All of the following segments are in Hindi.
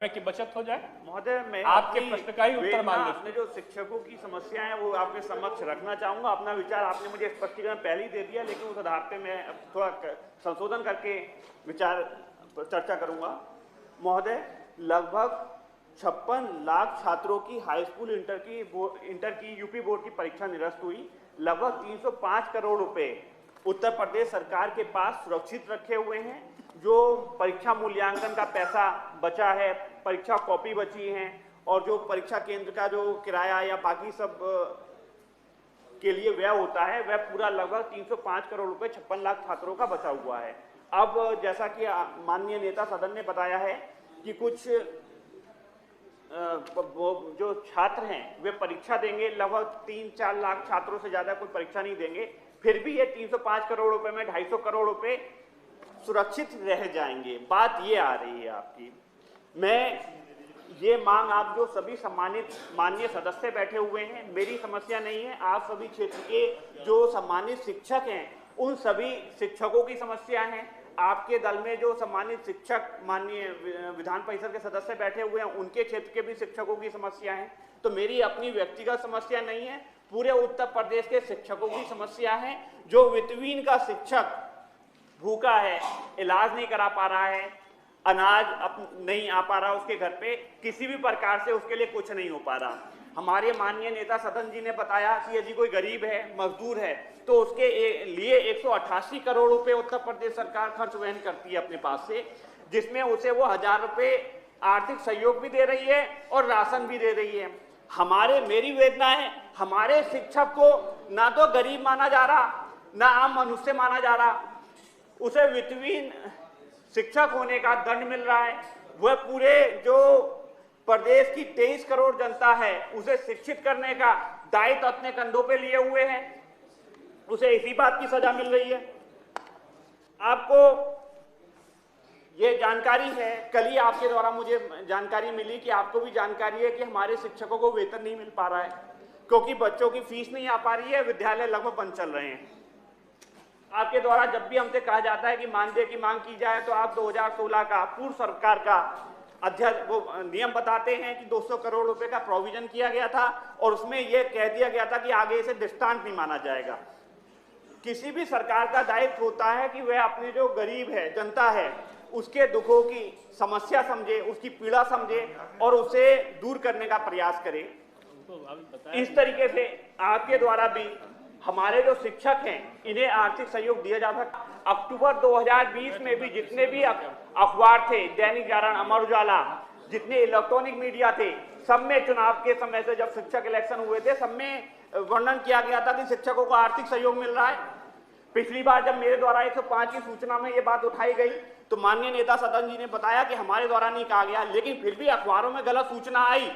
की बचत हो जाए। महोदय, मैं आपके प्रश्न का ही उत्तर मान लीजिए। आपने जो शिक्षकों की समस्या है वो आपके समक्ष रखना चाहूंगा। अपना विचार आपने मुझे स्पष्टीकरण पहले ही दे दिया, लेकिन उस आधार पे मैं थोड़ा संशोधन करके विचार पर चर्चा करूंगा। महोदय, लगभग 56 लाख छात्रों की हाई स्कूल इंटर की यूपी बोर्ड की परीक्षा निरस्त हुई। लगभग 305 करोड़ रुपए उत्तर प्रदेश सरकार के पास सुरक्षित रखे हुए हैं। जो परीक्षा मूल्यांकन का पैसा बचा है, परीक्षा कॉपी बची हैं, और जो परीक्षा केंद्र का जो किराया या बाकी सब के लिए व्यय होता है, वह पूरा लगभग 305 करोड़ रुपए 56 लाख छात्रों का बचा हुआ है। अब जैसा कि माननीय नेता सदन ने बताया है कि कुछ जो छात्र हैं वे परीक्षा देंगे, लगभग 3-4 लाख छात्रों से ज्यादा कोई परीक्षा नहीं देंगे, फिर भी ये 305 करोड़ रुपए में 250 करोड़ रुपए सुरक्षित रह जाएंगे। बात ये आ रही है आपकी, मैं ये मांग, आप जो सभी सम्मानित माननीय सदस्य बैठे हुए हैं, मेरी समस्या नहीं है, आप सभी क्षेत्र के जो सम्मानित शिक्षक हैं उन सभी शिक्षकों की समस्या है। आपके दल में जो सम्मानित शिक्षक माननीय विधान परिषद के सदस्य बैठे हुए हैं उनके क्षेत्र के भी शिक्षकों की समस्या है। तो मेरी अपनी व्यक्तिगत समस्या नहीं है, पूरे उत्तर प्रदेश के शिक्षकों की समस्या है। जो वित्तहीन का शिक्षक भूखा है, इलाज नहीं करा पा रहा है, अनाज नहीं आ पा रहा उसके घर पे, किसी भी प्रकार से उसके लिए कुछ नहीं हो पा रहा। हमारे माननीय नेता सदन जी ने बताया कि यदि कोई गरीब है, मजदूर है, तो उसके लिए 188 करोड़ रुपए उत्तर प्रदेश सरकार खर्च वहन करती है अपने पास से, जिसमें उसे वो 1000 रुपए आर्थिक सहयोग भी दे रही है और राशन भी दे रही है। मेरी वेदना है, हमारे शिक्षक को ना तो गरीब माना जा रहा, ना आम मनुष्य माना जा रहा, उसे वित्तहीन शिक्षक होने का दंड मिल रहा है। वह पूरे जो प्रदेश की 23 करोड़ जनता है उसे शिक्षित करने का दायित्व अपने कंधों पे लिए हुए हैं, उसे इसी बात की सजा मिल रही है। आपको ये जानकारी है, कल ही आपके द्वारा मुझे जानकारी मिली कि आपको भी जानकारी है कि हमारे शिक्षकों को वेतन नहीं मिल पा रहा है क्योंकि बच्चों की फीस नहीं आ पा रही है, विद्यालय लगभग बंद चल रहे हैं। आपके द्वारा जब भी हमसे कहा जाता है कि मानदेय की मांग की जाए तो आप 2016 का पूर्व सरकार का अध्यक्ष वो नियम बताते हैं कि 200 करोड़ रुपए का प्रोविजन किया गया था और उसमें यह कह दिया गया था कि आगे इसे दृष्टांत नहीं माना जाएगा। किसी भी सरकार का दायित्व होता है कि वह अपने जो गरीब है, जनता है, उसके दुखों की समस्या समझे, उसकी पीड़ा समझे और उसे दूर करने का प्रयास करे। इस तरीके से आपके द्वारा भी हमारे जो शिक्षक हैं इन्हें आर्थिक सहयोग दिया जा सकता। अक्टूबर 2020 में भी जितने भी अखबार थे, दैनिक जागरण, अमर उजाला, जितने इलेक्ट्रॉनिक मीडिया थे, सब में चुनाव के समय से जब शिक्षक इलेक्शन हुए थे, सब में वर्णन किया गया था कि शिक्षकों को आर्थिक सहयोग मिल रहा है। पिछली बार जब मेरे द्वारा 105 की सूचना में ये बात उठाई गई तो माननीय नेता सदन जी ने बताया कि हमारे द्वारा नहीं कहा गया, लेकिन फिर भी अखबारों में गलत सूचना आई,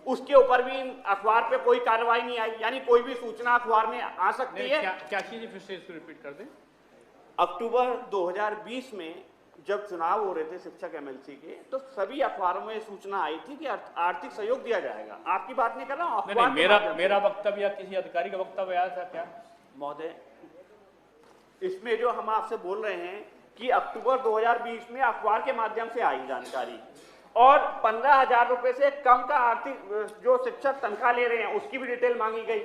उसके ऊपर भी अखबार पे कोई कार्रवाई नहीं आई। यानी कोई भी सूचना अखबार में आ सकती है। क्या चीज फिर से इसको रिपीट कर दें। अक्टूबर 2020 में जब चुनाव हो रहे थे शिक्षक एमएलसी के, तो सभी अखबारों में सूचना आई थी कि आर्थिक सहयोग दिया जाएगा। आपकी बात नहीं कर रहा हूँ, नहीं, मेरा वक्तव्य या किसी अधिकारी का वक्तव्य आया था क्या? महोदय, इसमें जो हम आपसे बोल रहे हैं कि अक्टूबर 2020 में अखबार के माध्यम से आई जानकारी और 15,000 रुपए से कम का आर्थिक जो शिक्षक तनख्वाह ले रहे हैं उसकी भी डिटेल मांगी गई।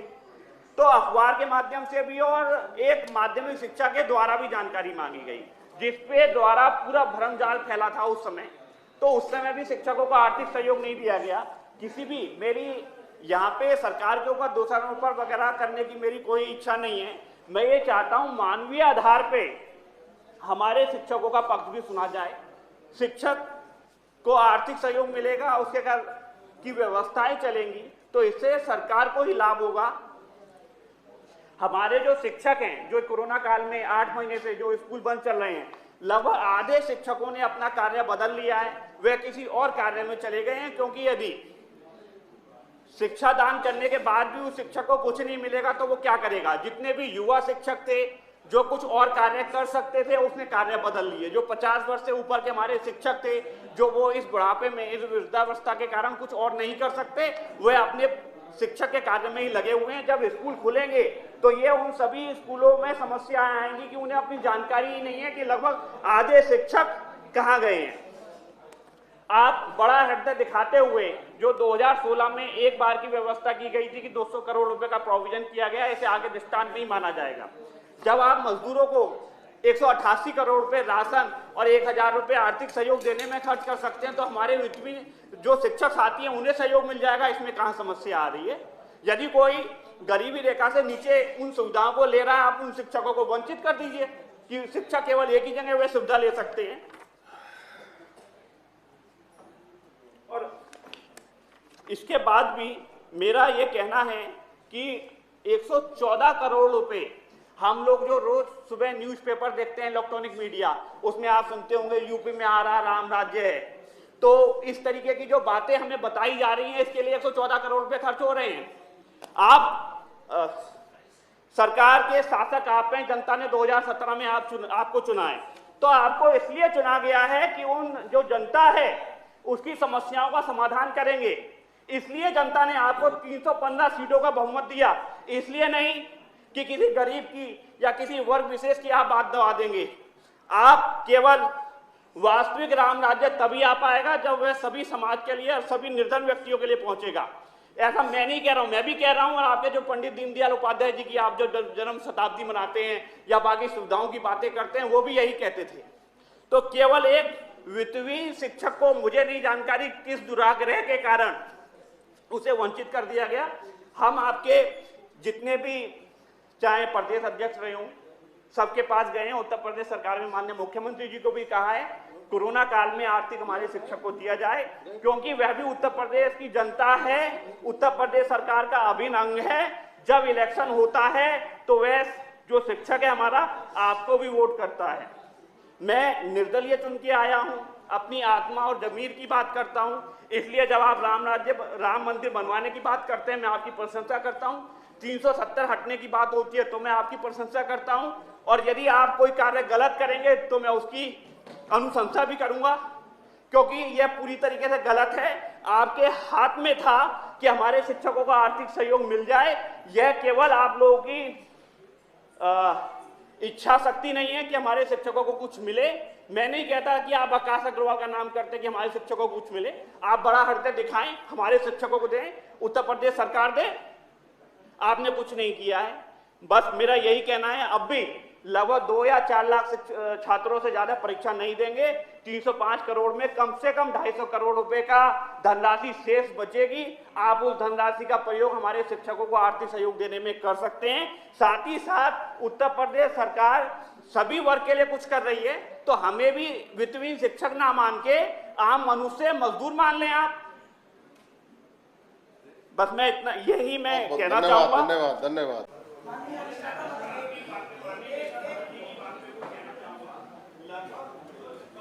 तो अखबार के माध्यम से भी और एक माध्यमिक शिक्षा के द्वारा भी जानकारी मांगी गई, जिसपे द्वारा पूरा भ्रमजाल फैला था उस समय। तो उस समय भी शिक्षकों को आर्थिक सहयोग नहीं दिया गया। किसी भी, मेरी यहाँ पे सरकार के ऊपर दोषारोपण वगैरह करने की मेरी कोई इच्छा नहीं है। मैं ये चाहता हूँ मानवीय आधार पे हमारे शिक्षकों का पक्ष भी सुना जाए, शिक्षक को आर्थिक सहयोग मिलेगा, उसके की व्यवस्थाएं चलेंगी तो इससे सरकार को ही लाभ होगा। हमारे जो शिक्षक हैं, जो कोरोना काल में 8 महीने से जो स्कूल बंद चल रहे हैं, लगभग आधे शिक्षकों ने अपना कार्य बदल लिया है, वे किसी और कार्य में चले गए हैं। क्योंकि यदि शिक्षा दान करने के बाद भी उस शिक्षक को कुछ नहीं मिलेगा तो वो क्या करेगा। जितने भी युवा शिक्षक थे जो कुछ और कार्य कर सकते थे उसने कार्य बदल लिए। जो 50 वर्ष से ऊपर के हमारे शिक्षक थे, जो वो इस बुढ़ापे में, इस वृद्धावस्था के कारण कुछ और नहीं कर सकते, वे अपने शिक्षक के कार्य में ही लगे हुए हैं। जब स्कूल खुलेंगे तो ये उन सभी स्कूलों में समस्याएं आएंगी कि उन्हें अपनी जानकारी ही नहीं है कि लगभग आधे शिक्षक कहाँ गए हैं। आप बड़ा हृदय दिखाते हुए जो 2016 में एक बार की व्यवस्था की गई थी कि 200 करोड़ रुपए का प्रोविजन किया गया, इसे आगे दृष्टांत नहीं माना जाएगा। जब आप मजदूरों को 188 करोड़ रुपए राशन और 1000 रुपए आर्थिक सहयोग देने में खर्च कर सकते हैं, तो हमारे वित्तीय जो शिक्षक साथी हैं उन्हें सहयोग मिल जाएगा। इसमें कहाँ समस्या आ रही है? यदि कोई गरीबी रेखा से नीचे उन सुविधाओं को ले रहा है, आप उन शिक्षकों को वंचित कर दीजिए कि शिक्षक केवल एक ही जगह वे सुविधा ले सकते हैं। और इसके बाद भी मेरा ये कहना है कि 114 करोड़ रुपए हम लोग जो रोज सुबह न्यूज़पेपर देखते हैं, इलेक्ट्रॉनिक मीडिया, उसमें आप सुनते होंगे यूपी में आ रहा राम राज्य है। तो इस तरीके की जो बातें हमें बताई जा रही हैं, इसके लिए 114 करोड़ रुपए खर्च हो रहे हैं। आप सरकार के शासक आप हैं, जनता ने 2017 में आपको चुना है, तो आपको इसलिए चुना गया है कि उन जो जनता है उसकी समस्याओं का समाधान करेंगे। इसलिए जनता ने आपको 315 सीटों का बहुमत दिया, इसलिए नहीं कि किसी गरीब की या किसी वर्ग विशेष की आप बात दबा देंगे। आप केवल वास्तविक राम राज्य तभी आ पाएगा जब वह सभी समाज के लिए और सभी निर्धन व्यक्तियों के लिए पहुंचेगा। ऐसा मैं नहीं कह रहा हूं, मैं भी कह रहा हूं, और आपके जो पंडित दीनदयाल उपाध्याय जी की आप जो जन्म शताब्दी मनाते हैं या बाकी सुविधाओं की बातें करते हैं, वो भी यही कहते थे। तो केवल एक वित्तीय शिक्षक को, मुझे नहीं जानकारी किस दुराग्रह के कारण उसे वंचित कर दिया गया। हम आपके जितने भी चाहे प्रदेश अध्यक्ष रहे हों, सबके पास गए हैं। उत्तर प्रदेश सरकार में माननीय मुख्यमंत्री जी को भी कहा है कोरोना काल में आर्थिक हमारे शिक्षक को दिया जाए, क्योंकि वह भी उत्तर प्रदेश की जनता है, उत्तर प्रदेश सरकार का अभिन्न अंग है। जब इलेक्शन होता है तो वह जो शिक्षक है हमारा, आपको भी वोट करता है। मैं निर्दलीय चुन के आया हूं, अपनी आत्मा और जमीर की बात करता हूं, इसलिए जब आप राम मंदिर बनवाने की बात करते हैं, मैं आपकी प्रशंसा करता हूं। 370 हटने की बात होती है तो मैं आपकी प्रशंसा करता हूं, और यदि आप कोई कार्य गलत करेंगे तो मैं उसकी अनुशंसा भी करूंगा, क्योंकि यह पूरी तरीके से गलत है। आपके हाथ में था कि हमारे शिक्षकों का आर्थिक सहयोग मिल जाए। यह केवल आप लोगों की इच्छा शक्ति नहीं है कि हमारे शिक्षकों को कुछ मिले। मैं नहीं कहता कि आप आकाश अग्रवाल का नाम करते कि हमारे शिक्षकों को कुछ मिले। आप बड़ा हृदय दिखाएं, हमारे शिक्षकों को दें, उत्तर प्रदेश सरकार दे। आपने कुछ नहीं किया है। बस मेरा यही कहना है, अब भी लगभग 2 या 4 लाख छात्रों से ज्यादा परीक्षा नहीं देंगे। 305 करोड़ में कम से कम 250 करोड़ रुपए का धनराशि शेष बचेगी। आप उस धनराशि का प्रयोग हमारे शिक्षकों को आर्थिक सहयोग देने में कर सकते हैं। साथ ही साथ उत्तर प्रदेश सरकार सभी वर्ग के लिए कुछ कर रही है, तो हमें भी वित्तीय शिक्षक ना मान के आम मनुष्य मजदूर मान लें आप। बस मैं इतना यही मैं कहना चाहूंगा। धन्यवाद धन्यवाद।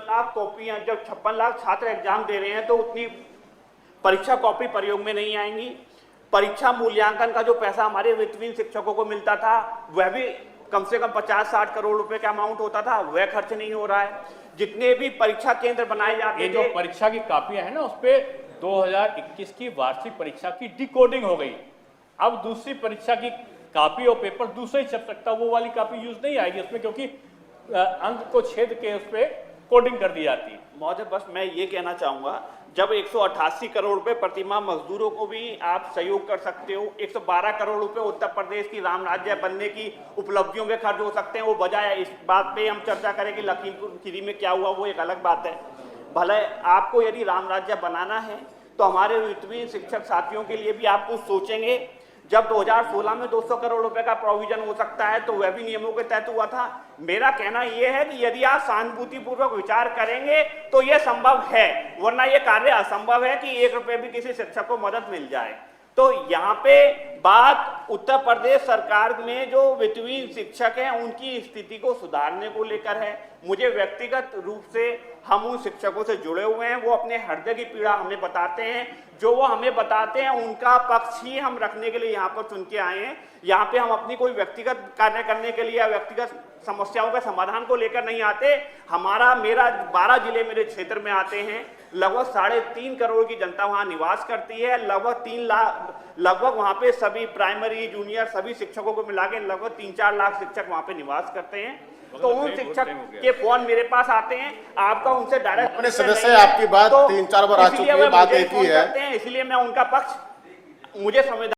लाख कॉपियां, जब 56 लाख छात्र एग्जाम दे रहे हैं तो उतनी परीक्षा कॉपी प्रयोग में नहीं आएंगी। परीक्षा मूल्यांकन का जो पैसा हमारे वित्तीय शिक्षकों को मिलता था, वह भी कम से कम 50-60 करोड़ रुपए का अमाउंट होता था, वह खर्च नहीं हो रहा है। जितने भी परीक्षा केंद्र बनाए जाते हैं, जो परीक्षा की कापियां है ना, उस पे 2021 की वार्षिक परीक्षा की डिकोडिंग हो गई। अब दूसरी परीक्षा की कॉपी और पेपर दूसरा ही छप सकता, वो वाली कॉपी यूज नहीं आएगी उसमें, क्योंकि अंक को छेद के उस पर कोडिंग कर दी जाती है। महोदय, बस मैं ये कहना चाहूंगा, जब 188 करोड़ रुपए प्रतिमाह मजदूरों को भी आप सहयोग कर सकते हो, 112 करोड़ रुपए उत्तर प्रदेश की राम राज्य बनने की उपलब्धियों में खर्च हो सकते हैं, वो बजाय इस बात पे हम चर्चा करें कि लखीमपुर खीरी में क्या हुआ, वो एक अलग बात है। भले आपको यदि राम राज्य बनाना है तो हमारे वित्तीय शिक्षक साथियों के लिए भी आप कुछ सोचेंगे। जब 2016 में 200 करोड़ रुपए का प्रोविजन हो सकता है तो वह भी नियमों के तहत हुआ था। मेरा कहना यह है कि यदि आप सहानुभूतिपूर्वक विचार करेंगे तो यह संभव है, वरना यह कार्य असंभव है कि 1 रुपए भी किसी शिक्षक को मदद मिल जाए। तो यहाँ पे बात उत्तर प्रदेश सरकार में जो वित्तीय शिक्षक हैं उनकी स्थिति को सुधारने को लेकर है। मुझे व्यक्तिगत रूप से हम उन शिक्षकों से जुड़े हुए हैं, वो अपने हृदय की पीड़ा हमें बताते हैं, जो वो हमें बताते हैं उनका पक्ष ही हम रखने के लिए यहाँ पर चुन के आए हैं। यहाँ पे हम अपनी कोई व्यक्तिगत कार्य करने के लिए या व्यक्तिगत समस्याओं के समाधान को लेकर नहीं आते। मेरा 12 जिले मेरे क्षेत्र में आते हैं, लगभग 3.5 करोड़ की जनता वहाँ निवास करती है, लगभग 3 लाख, लगभग वहाँ पे सभी प्राइमरी जूनियर सभी शिक्षकों को मिला के लगभग 3-4 लाख शिक्षक वहाँ पे निवास करते हैं। तो उन शिक्षक के फोन मेरे पास आते हैं, आपका उनसे डायरेक्ट अपने सदस्य आपकी बात 3-4 बार आ चुकी है, बात एक ही है। इसलिए मैं उनका पक्ष, मुझे संविधान